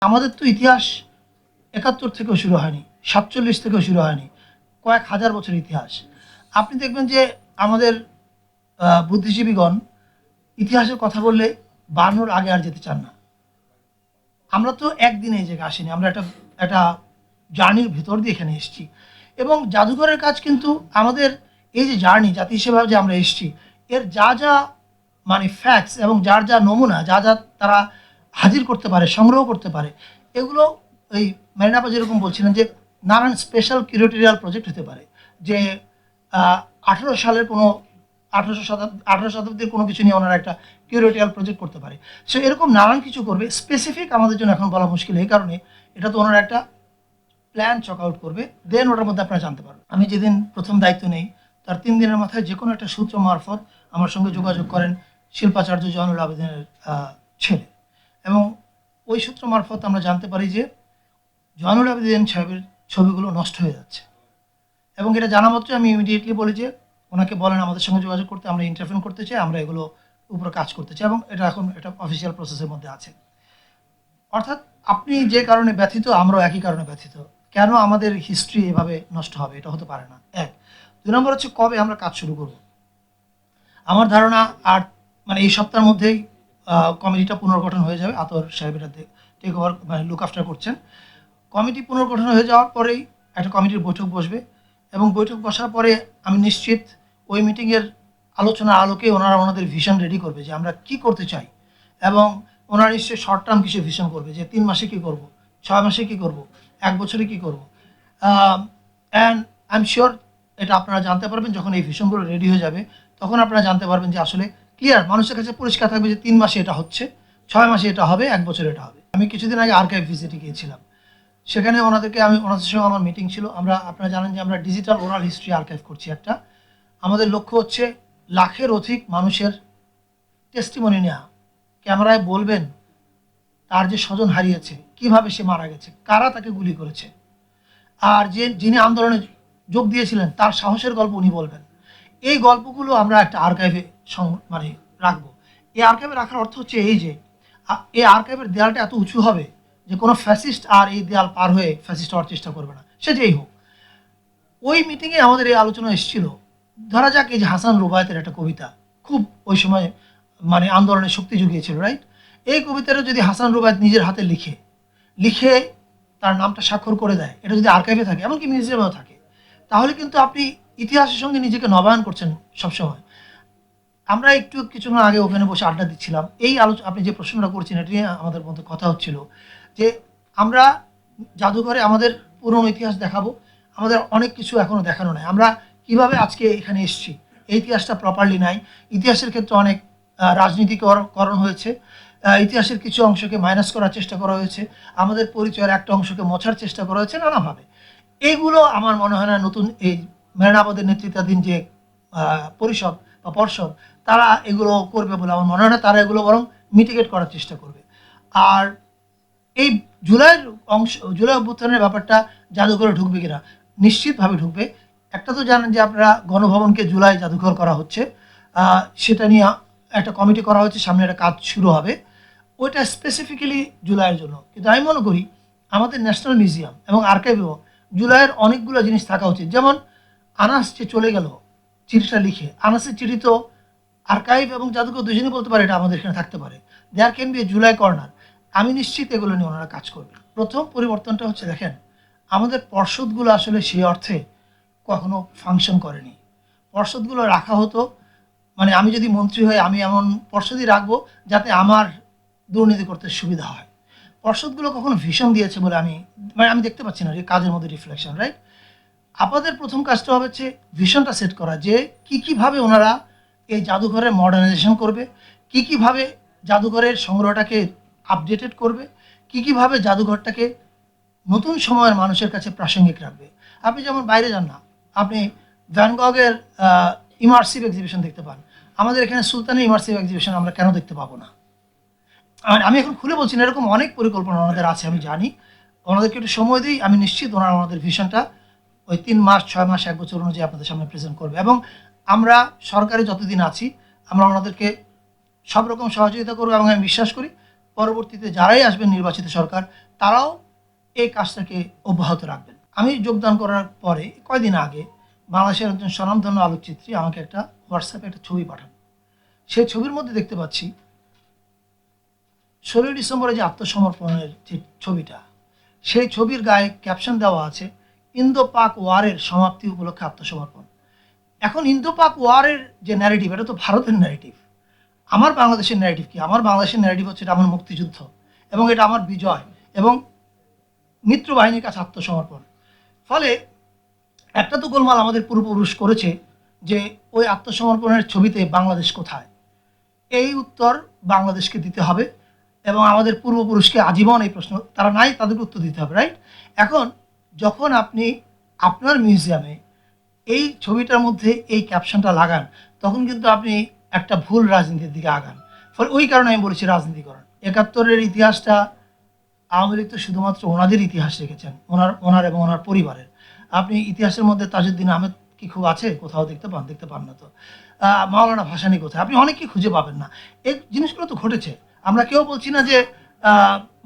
আমাদের তো ইতিহাস ৭১ থেকেও শুরু হয়নি, ৪৭ থেকেও শুরু হয়নি, কয়েক হাজার বছর ইতিহাস। আপনি দেখবেন যে আমাদের বুদ্ধিজীবীগণ ইতিহাসের কথা বললে ৫২-র আগে আর যেতে চান না। আমরা তো একদিনে এই জায়গায় আসিনি, আমরা একটা একটা জার্নির ভেতর দিয়ে এখানে এসেছি। এবং জাদুঘরের কাজ কিন্তু আমাদের এই যে জার্নি জাতি হিসেবে যে আমরা এসেছি, এর যা যা মানে ফ্যাক্টস এবং যার যা নমুনা যা যা তারা হাজির করতে পারে, সংগ্রহ করতে পারে, এগুলো ওই মেরিনাপা যেরকম বলছিলেন যে নানান স্পেশাল কিউরেটোরিয়াল প্রজেক্ট হতে পারে। যে ১৮ সালের কোনো ১৮ শতাব্দীর কোনো কিছু নিয়ে ওনারা একটা কিউরেটোরিয়াল প্রজেক্ট করতে পারে। সো এরকম নানান কিছু করবে, স্পেসিফিক আমাদের জন্য এখন বলা মুশকিল। এই কারণে এটা তো ওনারা একটা প্ল্যান চক আউট করবে, দেন ওটার মধ্যে আপনারা জানতে পারবেন। আমি যেদিন প্রথম দায়িত্ব নেই তার ৩ দিনের মাথায় যে কোনো একটা সূত্র মারফত আমার সঙ্গে যোগাযোগ করেন শিল্পাচার্য জয়নুল আবেদিনের ছেলে, এবং ওই সূত্র মারফত আমরা জানতে পারি যে জয়নুল আবেদিন সাহেবের ছবিগুলো নষ্ট হয়ে যাচ্ছে। এবং এটা জানা মাত্রই আমি ইমিডিয়েটলি বলি যে ওনাকে বলেন আমাদের সঙ্গে যোগাযোগ করতে, আমরা ইন্টারফেন করতে চাই, আমরা এগুলো উপরে কাজ করতে চাই, এবং এটা এখন এটা অফিসিয়াল প্রসেসের মধ্যে আছে। অর্থাৎ আপনি যে কারণে ব্যথিত, আমরাও একই কারণে ব্যথিত। কেন আমাদের হিস্ট্রি এভাবে নষ্ট হবে? এটা হতে পারে না। এক। ২ নম্বর হচ্ছে কবে আমরা কাজ শুরু করব। আমার ধারণা আর মানে এই সপ্তাহের মধ্যেই কমিটিটা পুনর্গঠন হয়ে যাবে। আতর সাহেব এটা টেক ওভার মানে লুক আফটার করছেন। কমিটি পুনর্গঠন হয়ে যাওয়ার পরেই একটা কমিটির বৈঠক বসবে, এবং বৈঠক বসার পরে আমি নিশ্চিত ওই মিটিংয়ের আলোচনার আলোকে ওনারা ওনাদের ভিশন রেডি করবে যে আমরা কি করতে চাই, এবং ওনারা নিশ্চয়ই শর্ট টার্ম কিছু ভিশন করবে যে ৩ মাসে কী করব, ৬ মাসে কী করব, ১ বছরে কী করব। অ্যান্ড আই এম শিওর এটা আপনারা জানতে পারবেন যখন এই ভিশনগুলো রেডি হয়ে যাবে। তখন আপনারা জানতে পারবেন যে আসলে ক্লিয়ার, মানুষের কাছে পরিষ্কার থাকবে যে ৩ মাসে এটা হচ্ছে, ৬ মাসে এটা হবে, ১ বছরে এটা হবে। আমি কিছুদিন আগে আর্কাইভ ভিজিটে গিয়েছিলাম। সেখানে ওনাদের সঙ্গে আমার মিটিং ছিল। আপনারা জানেন যে আমরা ডিজিটাল ওরাল হিস্ট্রি আর্কাইভ করছি একটা। আমাদের লক্ষ্য হচ্ছে লাখের অধিক মানুষের টেস্টিমনি নেওয়া। ক্যামেরায় বলবেন তার যে স্বজন হারিয়েছে, কিভাবে সে মারা গেছে, কারা তাকে গুলি করেছে, আর যিনি আন্দোলনে যোগ দিয়েছিলেন তার সাহসের গল্প উনি বলবেন। এই গল্পগুলো আমরা একটা আর্কাইভে মানে রাখবো। এই আর্কাইভে রাখার অর্থ হচ্ছে এই যে এই আর্কাইভের দেয়ালটা এত উঁচু হবে যে কোনো ফ্যাসিস্ট আর এই দেয়াল পার হয়ে ফ্যাসিস্ট হওয়ার চেষ্টা করবে না, সে যেই হোক। ওই মিটিংয়ে আমাদের এই আলোচনা এসেছিল, ধরা যাক এই যে হাসান রুবায়েতের একটা কবিতা খুব ওই সময় মানে আন্দোলনের শক্তি জুগিয়েছিল, রাইট? এই কবিতাটা যদি হাসান রুবায়েত নিজের হাতে লিখে লিখে তার নামটা স্বাক্ষর করে দেয়, এটা যদি আর্কাইভে থাকে, এমনকি মিউজিয়ামেও থাকে, তাহলে কিন্তু আপনি ইতিহাসের সঙ্গে নিজেকে নবায়ন করছেন সবসময়। আমরা একটু কিছুক্ষণ আগে ওখানে বসে আড্ডা দিচ্ছিলাম, এই আপনি যে প্রশ্নটা করছেন এটা নিয়ে আমাদের মধ্যে কথা হচ্ছিল যে আমরা জাদুঘরে আমাদের পুরনো ইতিহাস দেখাবো। আমাদের অনেক কিছু এখনও দেখানো নাই। আমরা কিভাবে আজকে এখানে এসেছি এই ইতিহাসটা প্রপারলি নাই। ইতিহাসের ক্ষেত্রে অনেক রাজনীতিকরণ হয়েছে, ইতিহাসের কিছু অংশকে মাইনাস করার চেষ্টা করা হয়েছে, আমাদের পরিচয়ের একটা অংশকে মোছার চেষ্টা করা হয়েছে নানাভাবে। এইগুলো আমার মনে হয় না নতুন এই মেহরানাবাদের নেতৃত্বাধীন যে পরিষদ বা পর্ষদ, তারা এগুলো করবে বলে আমার মনে হয় না। তারা এগুলো বরং মিটিগেট করার চেষ্টা করবে। আর এই জুলাইয়ের জুলাই অভ্যুত্থানের ব্যাপারটা জাদুঘরে ঢুকবে কিনা, নিশ্চিতভাবে ঢুকবে। একটা তো জানেন যে আপনারা গণভবনকে জুলাই জাদুঘর করা হচ্ছে, সেটা নিয়ে একটা কমিটি করা হচ্ছে, সামনে একটা কাজ শুরু হবে, ওইটা স্পেসিফিক্যালি জুলাইয়ের জন্য। কিন্তু আমি মনে করি আমাদের ন্যাশনাল মিউজিয়াম এবং আর্কাইভেও জুলাইয়ের অনেকগুলো জিনিস থাকা উচিত। যেমন আনাস যে চলে গেল চিঠিটা লিখে, আনাসের চিঠি তো আর্কাইভ এবং জাদুঘর দুজনেই বলতে পারে এটা আমাদের এখানে থাকতে পারে। There can be a July corner. আমি নিশ্চিত এগুলো নিয়ে ওনারা কাজ করবে। প্রথম পরিবর্তনটা হচ্ছে, দেখেন আমাদের পর্ষদগুলো আসলে সেই অর্থে কখনো ফাংশন করেনি। পর্ষদগুলো রাখা হতো মানে আমি যদি মন্ত্রী হই আমি এমন পর্ষদই রাখবো যাতে আমার দুর্নীতি করতে সুবিধা হয়। পর্ষদগুলো কখনো ভিশন দিয়েছে বলে আমি দেখতে পাচ্ছি না যে কাজের মধ্যে রিফ্লেকশন, রাইট? আপনাদের প্রথম কাজটা হবে হচ্ছে ভিশনটা সেট করা, যে কীভাবে ওনারা এই জাদুঘরের মডার্নাইজেশন করবে, কীভাবে জাদুঘরের সংগ্রহটাকে আপডেটেড করবে, কীভাবে জাদুঘরটাকে নতুন সময়ের মানুষের কাছে প্রাসঙ্গিক রাখবে। আপনি যেমন বাইরে যান না, আপনি ভ্যান গগের ইমার্সিভ এক্সিবিশন দেখতে পান, আমাদের এখানে সুলতানের ইমার্সিভ এক্সিবিশন আমরা কেন দেখতে পাবো না? আমি এখন খুলে বলছি না, এরকম অনেক পরিকল্পনা ওনাদের আছে, আমি জানি। ওনাদেরকে একটু সময় দিই, আমি নিশ্চিত ওনারা আমাদের ভিশনটা ওই ৩ মাস, ৬ মাস, ১ বছর অনুযায়ী আপনাদের সামনে প্রেজেন্ট করবে। এবং আমরা সরকারে যতদিন আছি আমরা ওনাদেরকে সব রকম সহযোগিতা করবো, এবং আমি বিশ্বাস করি পরবর্তীতে যারাই আসবেন নির্বাচিত সরকার, তারাও এই কাজটাকে অব্যাহত রাখবেন। আমি যোগদান করার পরে কয়দিন আগে বাংলাদেশের একজন স্বনামধন্য আলোকচিত্রী আমাকে একটা হোয়াটসঅ্যাপে একটা ছবি পাঠান। সেই ছবির মধ্যে দেখতে পাচ্ছি 16ই ডিসেম্বরে যে আত্মসমর্পণের যে ছবিটা, সেই ছবির গায়ে ক্যাপশন দেওয়া আছে ইন্দো পাক ওয়ারের সমাপ্তি উপলক্ষে আত্মসমর্পণ। এখন ইন্দো পাক ওয়ারের যে ন্যারেটিভ, এটা তো ভারতের ন্যারেটিভ। আমার বাংলাদেশের ন্যারেটিভ কি? আমার বাংলাদেশের ন্যারেটিভ হচ্ছে এটা আমার মুক্তিযুদ্ধ এবং এটা আমার বিজয় এবং মিত্র বাহিনীর কাছে আত্মসমর্পণ। ফলে একটা তো গোলমাল আমাদের পূর্বপুরুষ করেছে যে ওই আত্মসমর্পণের ছবিতে বাংলাদেশ কোথায়, এই উত্তর বাংলাদেশকে দিতে হবে এবং আমাদের পূর্বপুরুষকে আজীবন এই প্রশ্ন তারা নাই, তাদেরকে উত্তর দিতে হবে, রাইট? এখন যখন আপনি আপনার মিউজিয়ামে এই ছবিটার মধ্যে এই ক্যাপশনটা লাগান, তখন কিন্তু আপনি একটা ভুল রাজনীতির দিকে আগান। ফলে ওই কারণে আমি বলেছি রাজনীতিকরণ। 71-এর ইতিহাসটা আওয়ামী লীগ তো শুধুমাত্র ওনাদের ইতিহাস রেখেছেন, ওনার এবং ওনার পরিবারের। আপনি ইতিহাসের মধ্যে তাজউদ্দিন আহমেদ কি খুব আছে? কোথাও দেখতে পান না তো। মাওলানা ভাসানী কোথায়? আপনি অনেককে খুঁজে পাবেন না। এই জিনিসগুলো তো ঘটেছে। আমরা কেউ বলছি না যে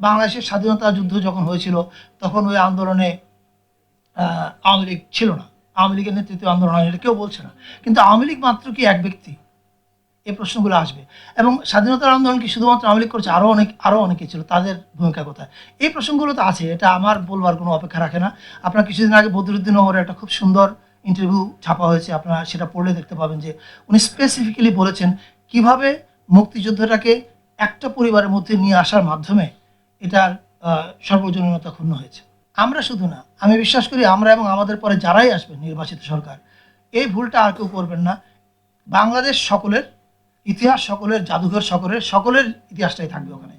বাংলাদেশের স্বাধীনতা যুদ্ধ যখন হয়েছিল তখন ওই আন্দোলনে আওয়ামী লীগ ছিল না, আওয়ামী লীগের নেতৃত্বে আন্দোলন হয়, এটা কেউ বলছে না। কিন্তু আওয়ামী লীগ মাত্র কি এক ব্যক্তি? এই প্রশ্নগুলো আসবে। এবং স্বাধীনতার আন্দোলন কি শুধুমাত্র আওয়ামী লীগ করেছে? আরও অনেকে ছিল, তাদের ভূমিকা কোথায়? এই প্রসঙ্গগুলো তো আছে, এটা আমার বলবার কোনো অপেক্ষা রাখে না। আপনার কিছুদিন আগে বদরুদ্দিন ওমরের একটা খুব সুন্দর ইন্টারভিউ ছাপা হয়েছে, আপনারা সেটা পড়লে দেখতে পাবেন যে উনি স্পেসিফিক্যালি বলেছেন কিভাবে মুক্তিযুদ্ধটাকে একটা পরিবারের মধ্যে নিয়ে আসার মাধ্যমে এটার সর্বজনীনতা ক্ষুণ্ণ হয়েছে। আমরা শুধু না, আমি বিশ্বাস করি আমরা এবং আমাদের পরে যারাই আসবেন নির্বাচিত সরকার, এই ভুলটা আর কেউ করবেন না। বাংলাদেশ সকলের, ইতিহাস সকলের, জাদুঘর সকলের ইতিহাসটাই থাকবে ওখানে।